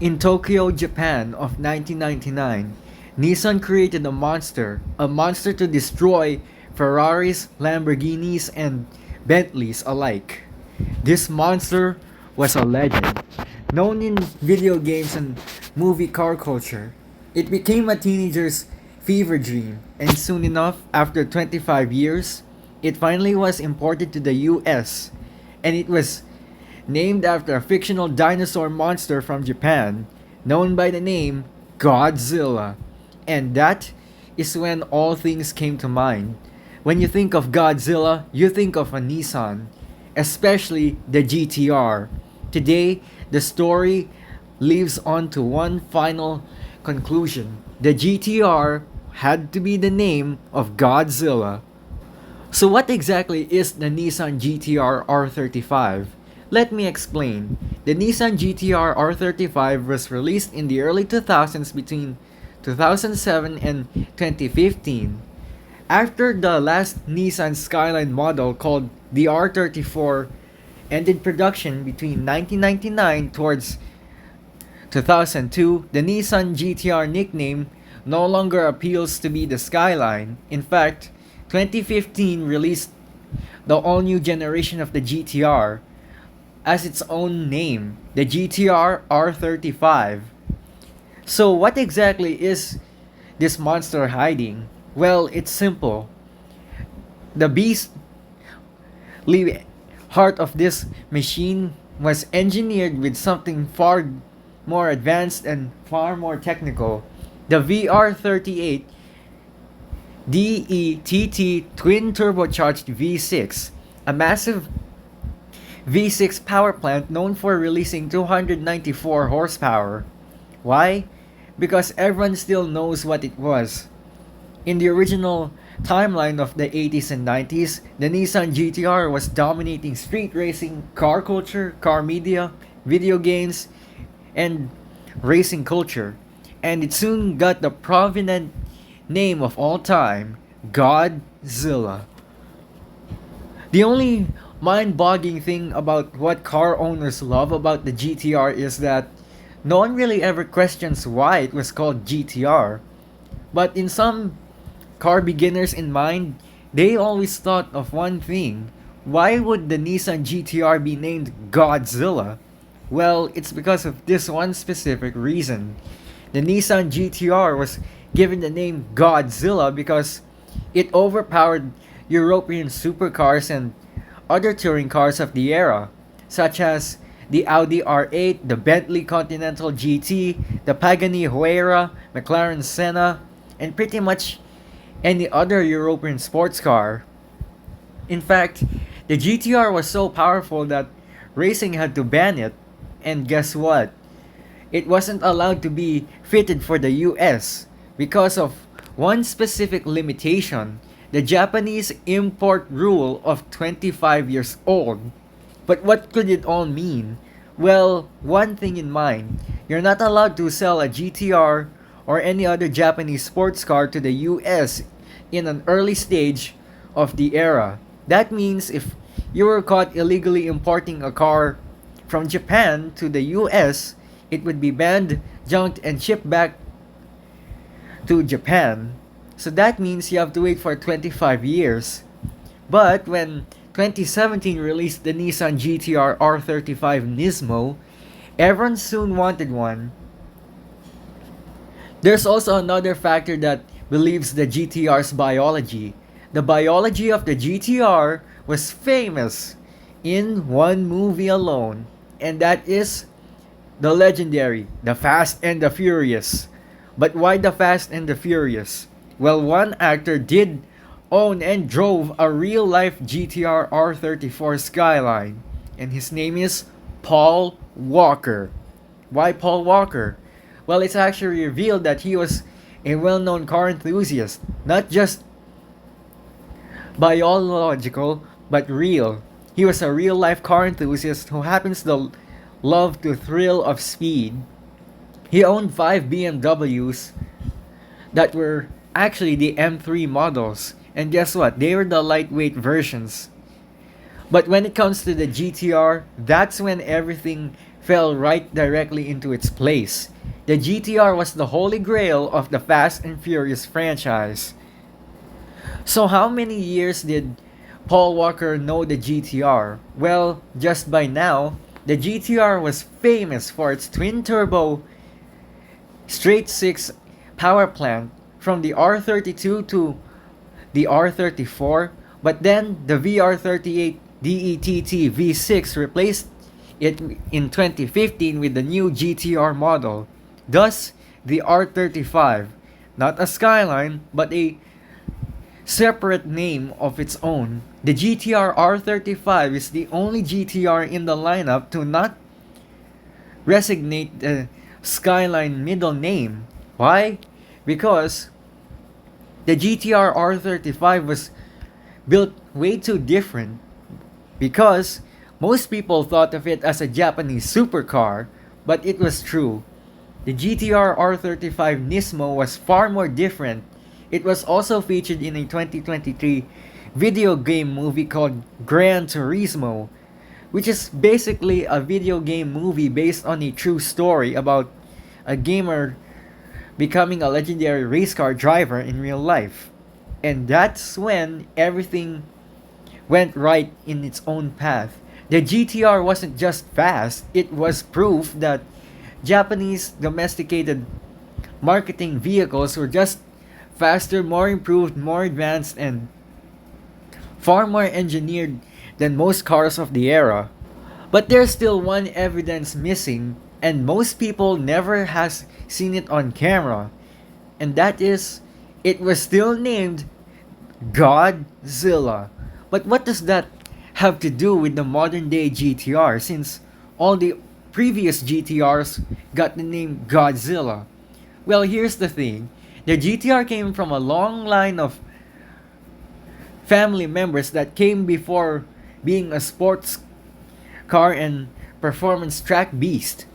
In Tokyo, Japan of 1999, Nissan created a monster to destroy Ferraris, Lamborghinis, and Bentleys alike. This monster was a legend, known in video games and movie car culture. It became a teenager's fever dream, and soon enough, after 25 years, it finally was imported to the US, and it was named after a fictional dinosaur monster from Japan, known by the name Godzilla. And that is when all things came to mind. When you think of Godzilla, you think of a Nissan, especially the GTR. Today, the story leaves on to one final conclusion. The GTR had to be the name of Godzilla. So what exactly is the Nissan GTR R35? Let me explain. The Nissan GTR R35 was released in the early 2000s between 2007 and 2015. After the last Nissan Skyline model called the R34 ended production between 1999 towards 2002, the Nissan GTR nickname no longer appeals to be the Skyline. In fact, 2015 released the all-new generation of the GTR as its own name, the GTR R35. So what exactly is this monster hiding? Well, it's simple. The beastly heart of this machine was engineered with something far more advanced and far more technical. The VR38 DETT twin turbocharged V6, a massive V6 power plant known for releasing 294 horsepower. Why? Because everyone still knows what it was. In the original timeline of the 80s and 90s, the Nissan GTR was dominating street racing, car culture, car media, video games, and racing culture. And it soon got the prominent name of all time, Godzilla. The only mind-boggling thing about what car owners love about the GTR is that no one really ever questions why it was called GTR. But in some car beginners in mind, they always thought of one thing. Why would the Nissan GTR be named Godzilla? Well, it's because of this one specific reason. The Nissan GTR was given the name Godzilla because it overpowered European supercars and other touring cars of the era, such as the Audi R8, the Bentley Continental GT, the Pagani Huayra, McLaren Senna, and pretty much any other European sports car. In fact, the GTR was so powerful that racing had to ban it, and guess what? It wasn't allowed to be fitted for the US because of one specific limitation, the Japanese import rule of 25 years old. But what could it all mean? Well, one thing in mind, you're not allowed to sell a GTR or any other Japanese sports car to the US in an early stage of the era. That means if you were caught illegally importing a car from Japan to the US, it would be banned, junked, and shipped back to Japan. So that means you have to wait for 25 years. But when 2017 released the Nissan GTR R35 Nismo, everyone soon wanted one. There's also another factor that believes the GTR's biology. The biology of the GTR was famous in one movie alone, and that is the legendary The Fast and the Furious. But why The Fast and the Furious? Well, one actor did own and drove a real-life GTR R34 Skyline, and his name is Paul Walker. Why Paul Walker? Well, it's actually revealed that he was a well-known car enthusiast, not just biological, but real. He was a real-life car enthusiast who happens to love the thrill of speed. He owned 5 BMWs that were actually the M3 models. And guess what? They were the lightweight versions. But when it comes to the GTR, that's when everything fell right directly into its place. The GTR was the holy grail of the Fast and Furious franchise. So, how many years did Paul Walker know the GTR? Well, just by now, the GTR was famous for its twin turbo straight 6 power plant from the R32 to the R34, but then the VR38 DETT V6 replaced it in 2015 with the new GTR model. Thus, the R35, not a Skyline, but a separate name of its own. The GTR R35 is the only GTR in the lineup to not resignate the Skyline middle name. Why? Because the GTR R35 was built way too different. Because most people thought of it as a Japanese supercar, but it was true. The GTR R35 Nismo was far more different. It was also featured in a 2023 video game movie called Gran Turismo, which is basically a video game movie based on a true story about a gamer becoming a legendary race car driver in real life. And that's when everything went right in its own path. The GTR wasn't just fast, it was proof that Japanese domesticated marketing vehicles were just faster, more improved, more advanced, and far more engineered than most cars of the era. But there's still one evidence missing, and most people never has seen it on camera, and that is it was still named Godzilla. But what does that have to do with the modern day GTR, since all the previous GTRs got the name Godzilla? Well, here's the thing. The GTR came from a long line of family members that came before being a sports car and performance track beast.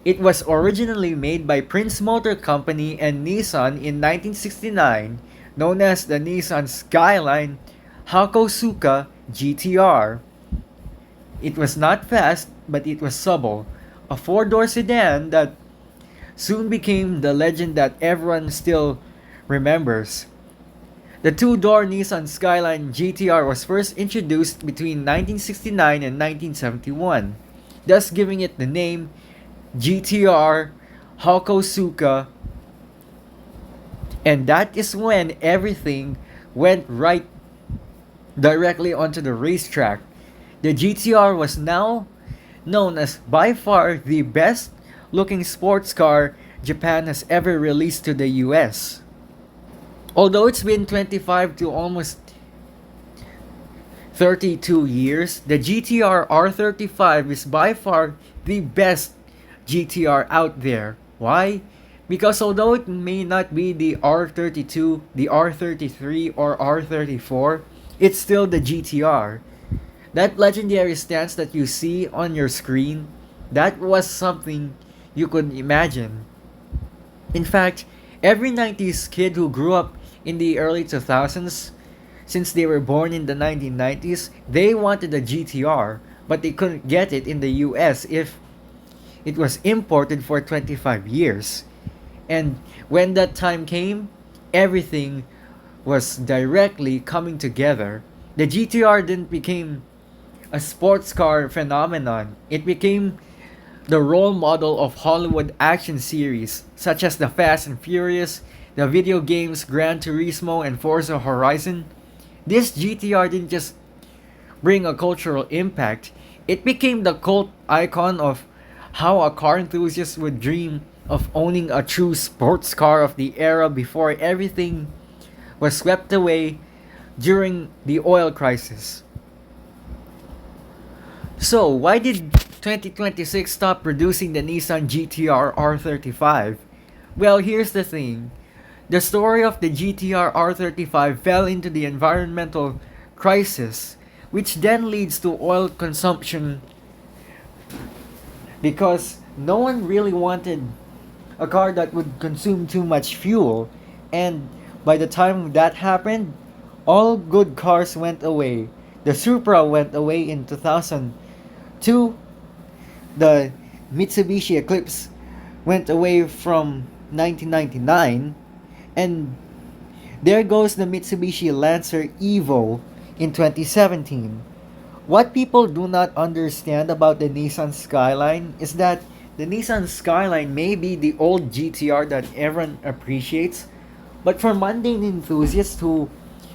It was originally made by Prince Motor Company and Nissan in 1969, known as the Nissan Skyline Hakosuka GTR. It was not fast, but it was supple, a four-door sedan that soon became the legend that everyone still remembers. The two-door Nissan Skyline GTR was first introduced between 1969 and 1971, thus giving it the name GTR Hakosuka, and that is when everything went right directly onto the racetrack. The GTR was now known as by far the best looking sports car Japan has ever released to the US. Although it's been 25 to almost 32 years, the GTR R35 is by far the best GTR out there. Why? Because although it may not be the R32, the R33, or R34, it's still the GTR. That legendary stance that you see on your screen, that was something you could imagine. In fact, every 90s kid who grew up in the early 2000s, since they were born in the 1990s, they wanted a GTR, but they couldn't get it in the US if it was imported for 25 years. And when that time came, everything was directly coming together. The GTR didn't become a sports car phenomenon. It became the role model of Hollywood action series such as the Fast and Furious, the video games Gran Turismo and Forza Horizon. This GTR didn't just bring a cultural impact, it became the cult icon of how a car enthusiast would dream of owning a true sports car of the era before everything was swept away during the oil crisis. So, why did 2026 stop producing the Nissan GTR R35? Well, here's the thing. The story of the GTR R35 fell into the environmental crisis, which then leads to oil consumption because no one really wanted a car that would consume too much fuel. And by the time that happened, all good cars went away. The Supra went away in 2002. The Mitsubishi Eclipse went away from 1999, and there goes the Mitsubishi Lancer Evo in 2017. What people do not understand about the Nissan Skyline is that the Nissan Skyline may be the old GTR that everyone appreciates, but for mundane enthusiasts who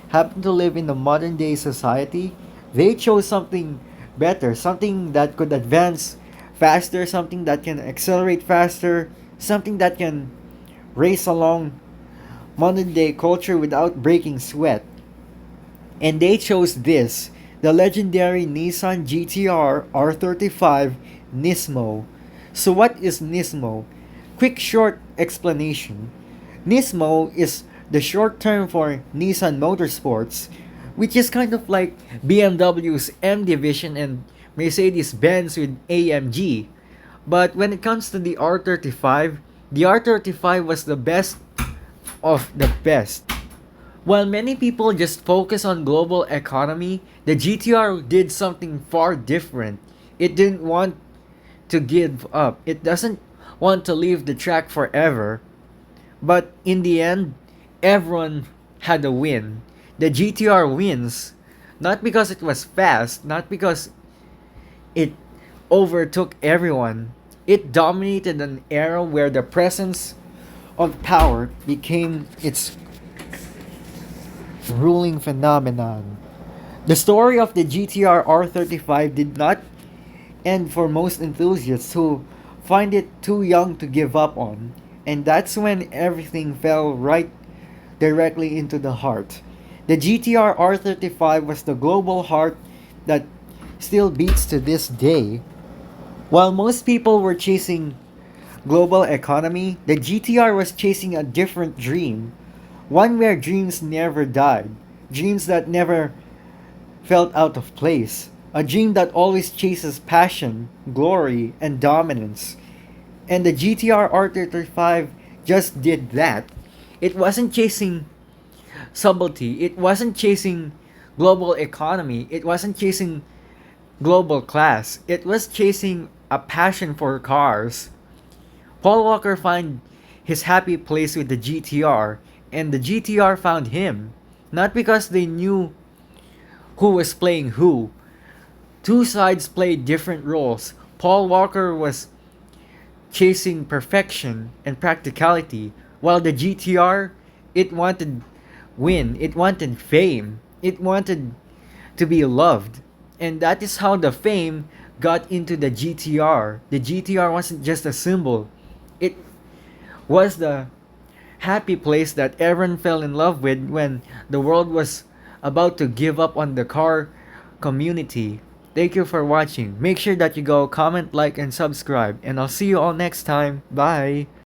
happen to live in the modern day society, they chose something better, something that could advance faster, something that can accelerate faster, something that can race along modern day culture without breaking sweat. And they chose this, the legendary Nissan GTR R35 Nismo. So what is Nismo? Quick short explanation. Nismo is the short term for Nissan Motorsports, which is kind of like BMW's M Division and Mercedes-Benz with AMG. But when it comes to the R35 was the best of the best. While many people just focus on global economy, the GTR did something far different. It didn't want to give up. It doesn't want to leave the track forever. But in the end, everyone had a win. The GTR wins not because it was fast, not because it overtook everyone. It dominated an era where the presence of power became its ruling phenomenon. The story of the GTR R35 did not end for most enthusiasts who find it too young to give up on, and that's when everything fell right directly into the heart. The GTR R35 was the global heart that still beats to this day. While most people were chasing global economy, the GTR was chasing a different dream, one where dreams never died, dreams that never felt out of place, a dream that always chases passion, glory, and dominance. And the GTR R35 just did that. It wasn't chasing subtlety, it wasn't chasing global economy, it wasn't chasing global class, it was chasing a passion for cars. Paul Walker found his happy place with the GTR, and the GTR found him, not because they knew who was playing who. Two sides played different roles. Paul Walker was chasing perfection and practicality, while the GTR, it wanted win, it wanted fame, it wanted to be loved. And that is how the fame got into the GTR. The GTR wasn't just a symbol, it was the happy place that everyone fell in love with when the world was about to give up on the car community. Thank you for watching. Make sure that you go comment, like, and subscribe. And I'll see you all next time. Bye.